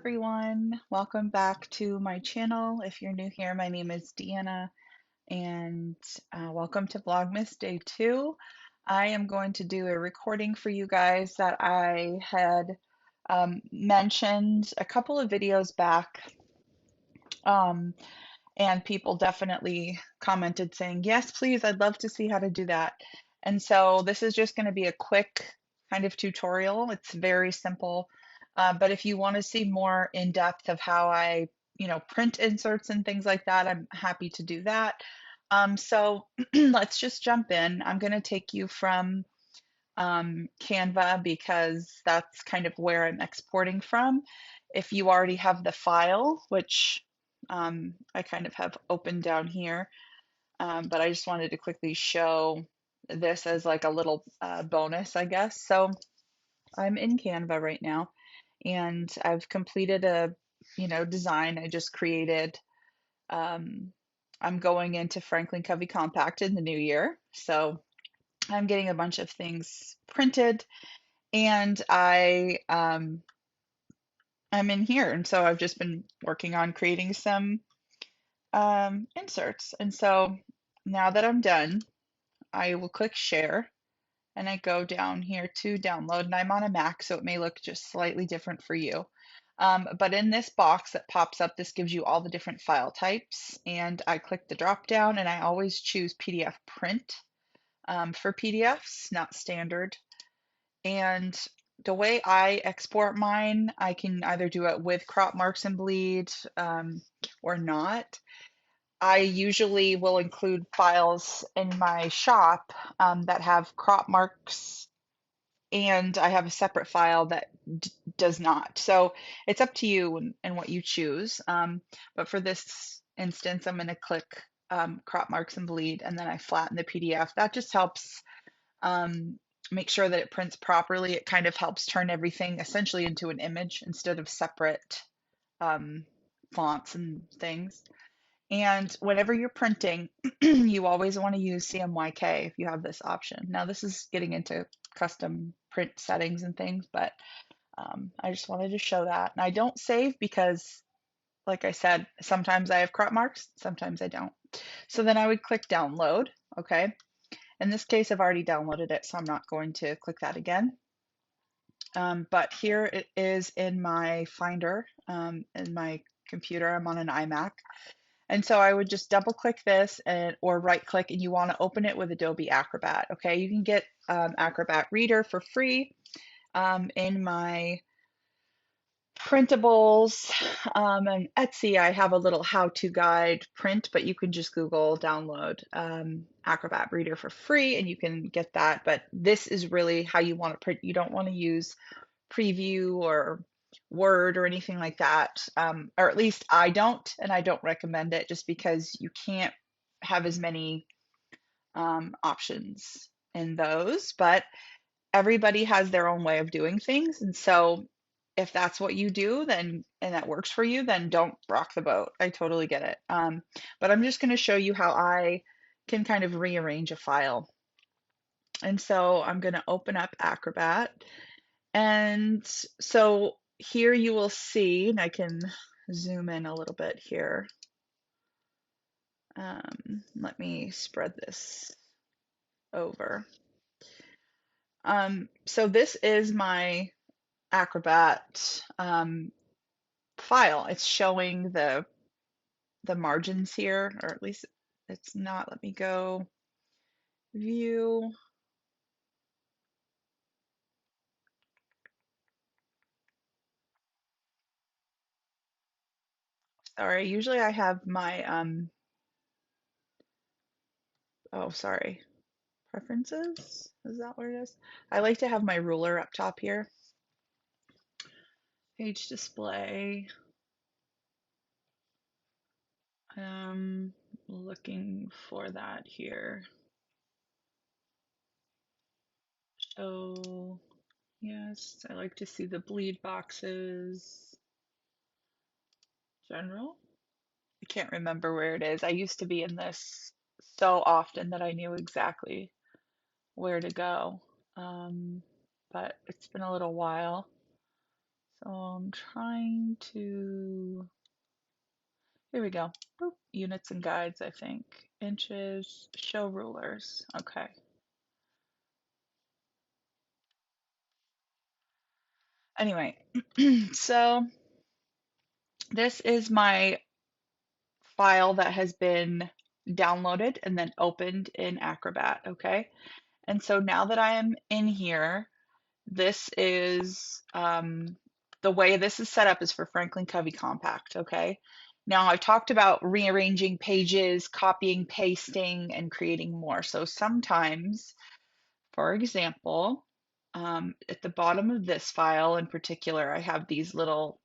everyone. Welcome back to my channel. If you're new here, my name is Deanna, and welcome to Vlogmas Day 2. I am going to do a recording for you guys that I had mentioned a couple of videos back, um, and people definitely commented saying, yes, please, I'd love to see how to do that. And so this is just going to be a quick kind of tutorial. It's very simple. But if you want to see more in depth of how I, print inserts and things like that, I'm happy to do that. So let's just jump in. I'm going to take you from Canva because that's kind of where I'm exporting from. If you already have the file, which I kind of have open down here, but I just wanted to quickly show this as like a little bonus, I guess. So I'm in Canva right now, and I've completed a, design I just created. Um, I'm going into Franklin Covey Compact in the new year, so I'm getting a bunch of things printed, and I'm in here, and so I've just been working on creating some inserts. And so now that I'm done, I will click share and I go down here to download, and I'm on a Mac, so it may look just slightly different for you. But in this box that pops up, this gives you all the different file types, and I click the drop down, and I always choose PDF print for PDFs, not standard. And the way I export mine, I can either do it with crop marks and bleed or not. I usually will include files in my shop that have crop marks, and I have a separate file that does not. So it's up to you and what you choose. But for this instance, I'm going to click crop marks and bleed, and then I flatten the PDF. That just helps um, make sure that it prints properly. It kind of helps turn everything essentially into an image instead of separate um, fonts and things. And whenever you're printing, you always want to use CMYK if you have this option. Now, this is getting into custom print settings and things, but I just wanted to show that. And I don't save because, like I said, sometimes I have crop marks, sometimes I don't. So then I would click download, okay? In this case, I've already downloaded it, so I'm not going to click that again. But here it is in my Finder in my computer. I'm on an iMac. And so I would just double click this or right click, and you want to open it with Adobe Acrobat. Okay, you can get Acrobat Reader for free in my printables and Etsy. I have a little how-to guide print, but you can just Google download Acrobat Reader for free and you can get that. But this is really how you want to print. You don't want to use Preview or Word or anything like that, or at least I don't, and I don't recommend it just because you can't have as many options in those. But everybody has their own way of doing things, and so if that's what you do, then and that works for you, then don't rock the boat. I totally get it. But I'm just going to show you how I can kind of rearrange a file. And so I'm going to open up Acrobat. And so here you will see, and I can zoom in a little bit here. Let me spread this over. So this is my Acrobat file. It's showing the margins here, or at least it's not. Let me go view. Sorry, usually I have my oh, sorry, preferences. Is that what it is? I like to have my ruler up top here. Page display. Looking for that here. So yes, I like to see the bleed boxes. General. I can't remember where it is. I used to be in this so often that I knew exactly where to go. But it's been a little while. So I'm trying to, here we go. Boop. Units and guides, I think. Inches, show rulers. Okay. Anyway, so this is my file that has been downloaded and then opened in Acrobat, okay? And so now that I am in here, this is the way this is set up is for Franklin Covey Compact, okay? Now I've talked about rearranging pages, copying, pasting, and creating more. So sometimes, for example, at the bottom of this file in particular, I have these little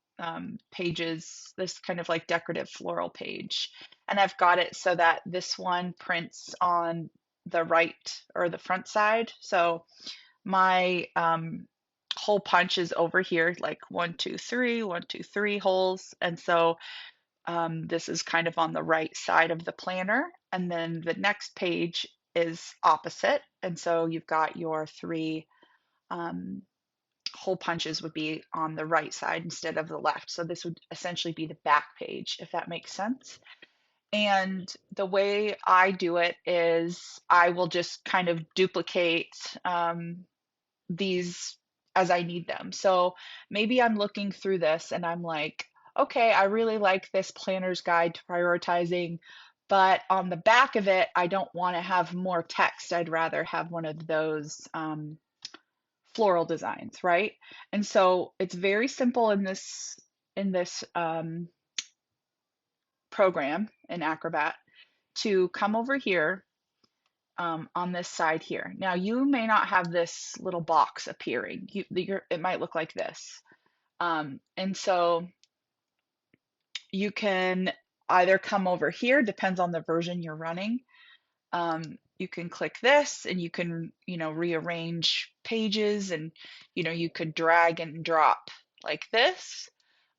pages, this kind of like decorative floral page. And I've got it so that this one prints on the right or the front side. So my hole punch is over here, like 1, 2, 3, 1, 2, 3 holes. And so this is kind of on the right side of the planner. And then the next page is opposite. And so you've got your 3 hole punches would be on the right side instead of the left. So this would essentially be the back page, if that makes sense. And the way I do it is I will just kind of duplicate these as I need them. So maybe I'm looking through this and I'm like, okay, I really like this planner's guide to prioritizing, but on the back of it, I don't want to have more text. I'd rather have one of those floral designs, right? And so it's very simple in this program in Acrobat to come over here on this side here. Now you may not have this little box appearing. It might look like this. And so you can either come over here, depends on the version you're running. You can click this and you can, rearrange pages and, you could drag and drop like this.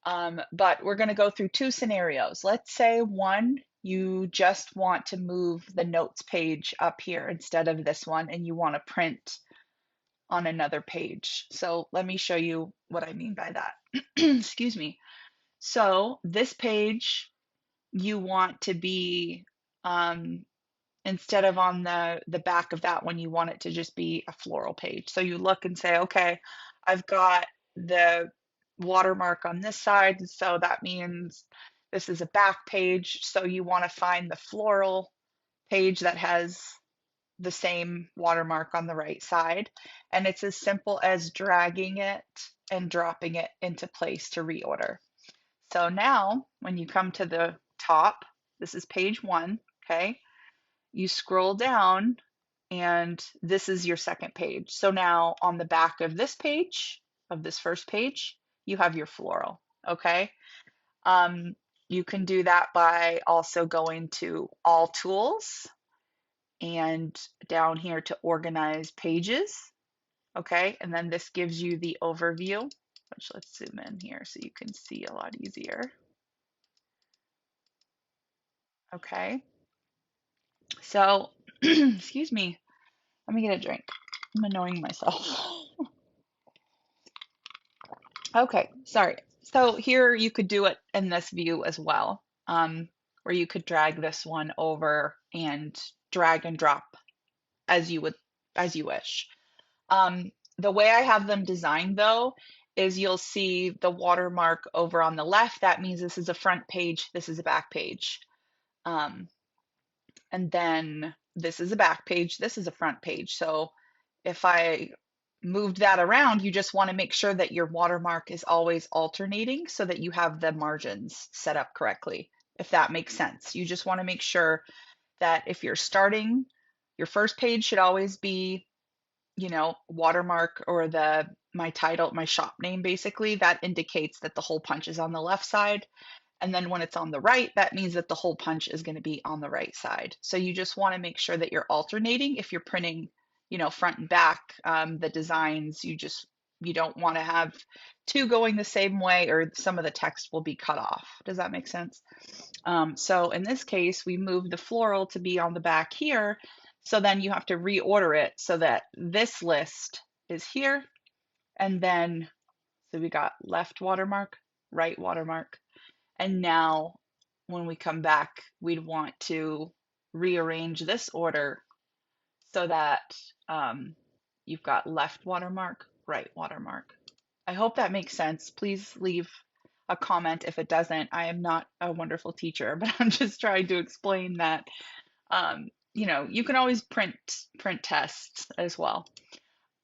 But we're going to go through 2 scenarios. Let's say one, you just want to move the notes page up here instead of this one, and you want to print on another page. So let me show you what I mean by that. Excuse me. So this page, you want to be, instead of on the back of that one, you want it to just be a floral page. So you look and say, okay, I've got the watermark on this side, so that means this is a back page. So you want to find the floral page that has the same watermark on the right side. And it's as simple as dragging it and dropping it into place to reorder. So now when you come to the top, this is page 1, okay? You scroll down and this is your second page. So now on the back of this page, of this first page, you have your floral, okay? You can do that by also going to all tools and down here to organize pages, okay? And then this gives you the overview, which let's zoom in here so you can see a lot easier. Okay, so excuse me, let me get a drink. I'm annoying myself. Okay, sorry. So here you could do it in this view as well, where you could drag this one over and drag and drop as you wish. The way I have them designed though is you'll see the watermark over on the left. That means this is a front page, this is a back page. And then this is a back page, this is a front page. So if I moved that around, you just want to make sure that your watermark is always alternating so that you have the margins set up correctly, if that makes sense. You just want to make sure that if you're starting, your first page should always be, watermark or my title, my shop name, basically. That indicates that the hole punch is on the left side. And then when it's on the right, that means that the hole punch is going to be on the right side. So you just want to make sure that you're alternating if you're printing, front and back, the designs. You don't want to have 2 going the same way or some of the text will be cut off. Does that make sense? So in this case, we moved the floral to be on the back here. So then you have to reorder it so that this list is here. And then So we got left watermark, right watermark. And now when we come back, we'd want to rearrange this order so that you've got left watermark, right watermark. I hope that makes sense. Please leave a comment if it doesn't. I am not a wonderful teacher, but I'm just trying to explain that you can always print tests as well.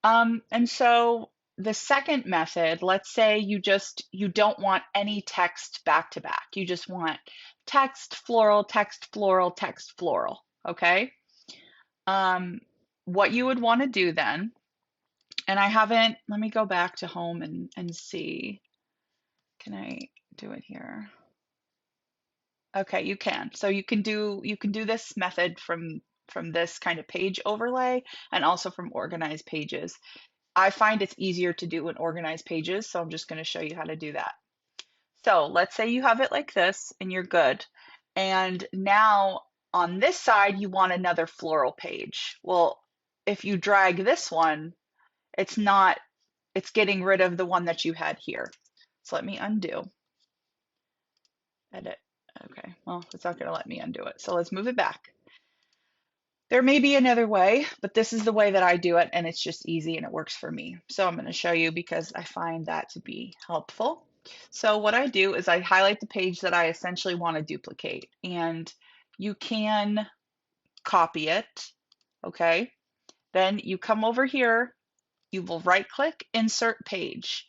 And so the second method, let's say you don't want any text back to back. You just want text, floral, text, floral, text, floral. Okay. What you would want to do then, and let me go back to home and see. Can I do it here? Okay, you can. So you can do this method from this kind of page overlay and also from organized pages. I find it's easier to do in organized pages, so I'm just going to show you how to do that. So let's say you have it like this and you're good. And now on this side, you want another floral page. Well, if you drag this one, it's getting rid of the one that you had here. So let me undo. Edit. Okay, well, it's not going to let me undo it. So let's move it back. There may be another way, but this is the way that I do it, and it's just easy and it works for me. So I'm going to show you because I find that to be helpful. So what I do is I highlight the page that I essentially want to duplicate, and you can copy it, okay? Then you come over here, you will right click, insert page.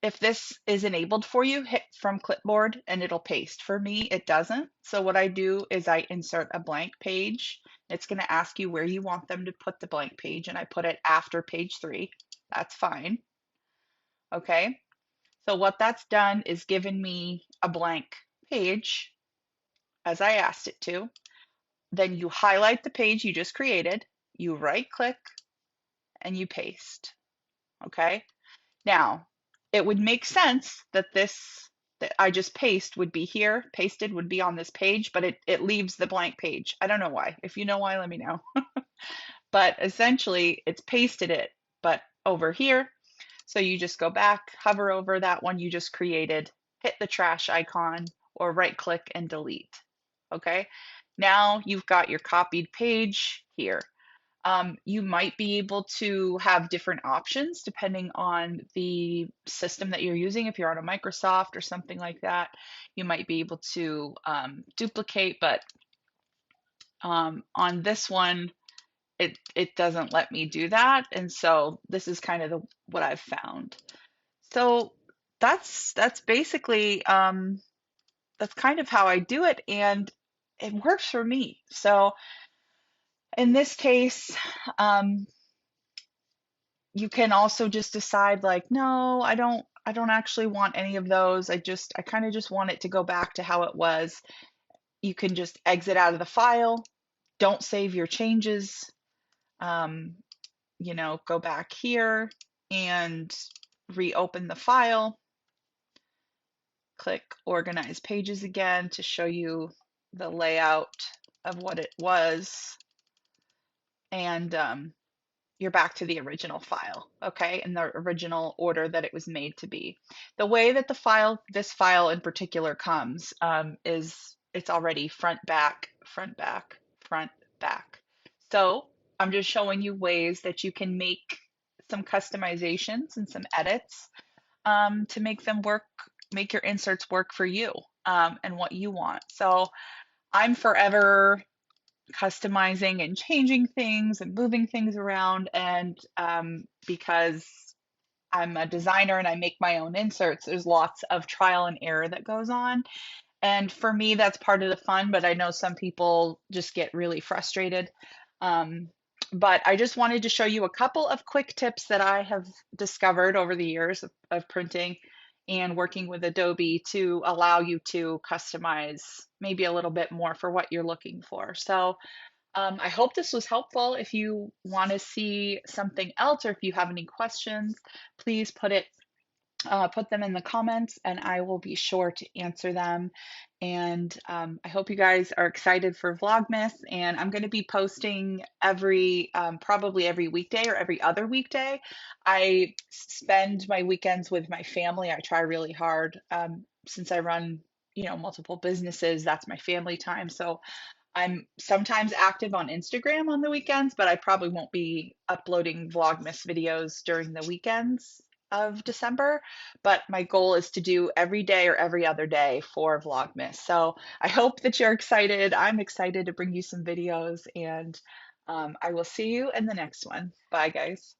If this is enabled for you, hit from clipboard and it'll paste. For me, it doesn't. So what I do is I insert a blank page. It's going to ask you where you want them to put the blank page, and I put it after page 3. That's fine. Okay. So what that's done is given me a blank page as I asked it to. Then you highlight the page you just created, you right click, and you paste. Okay. Now, it would make sense that that I just pasted would be on this page, but it leaves the blank page. I don't know why. If you know why, let me know. But essentially, it's pasted it, but over here. So you just go back, hover over that one you just created, hit the trash icon, or right click and delete. Okay. Now you've got your copied page here. You might be able to have different options depending on the system that you're using. If you're on a Microsoft or something like that, you might be able to duplicate, but on this one, it doesn't let me do that. And so this is kind of what I've found. So that's basically that's kind of how I do it, and it works for me. So in this case, you can also just decide like, no, I don't actually want any of those. I kind of just want it to go back to how it was. You can just exit out of the file. Don't save your changes. Go back here and reopen the file. Click Organize Pages again to show you the layout of what it was. And you're back to the original file, okay, in the original order that it was made to be. The way that this file in particular comes is it's already front, back, front, back, front, back. So I'm just showing you ways that you can make some customizations and some edits to make your inserts work for you and what you want. So I'm forever customizing and changing things and moving things around, and because I'm a designer and I make my own inserts, there's lots of trial and error that goes on, and for me that's part of the fun, but I know some people just get really frustrated. But I just wanted to show you a couple of quick tips that I have discovered over the years of printing and working with Adobe to allow you to customize maybe a little bit more for what you're looking for. So I hope this was helpful. If you want to see something else or if you have any questions, please put it put them in the comments and I will be sure to answer them. And I hope you guys are excited for Vlogmas. And I'm going to be posting probably every weekday or every other weekday. I spend my weekends with my family. I try really hard since I run, multiple businesses. That's my family time. So I'm sometimes active on Instagram on the weekends, but I probably won't be uploading Vlogmas videos during the weekends of December. But my goal is to do every day or every other day for Vlogmas. So I hope that you're excited. I'm excited to bring you some videos, and I will see you in the next one. Bye, guys.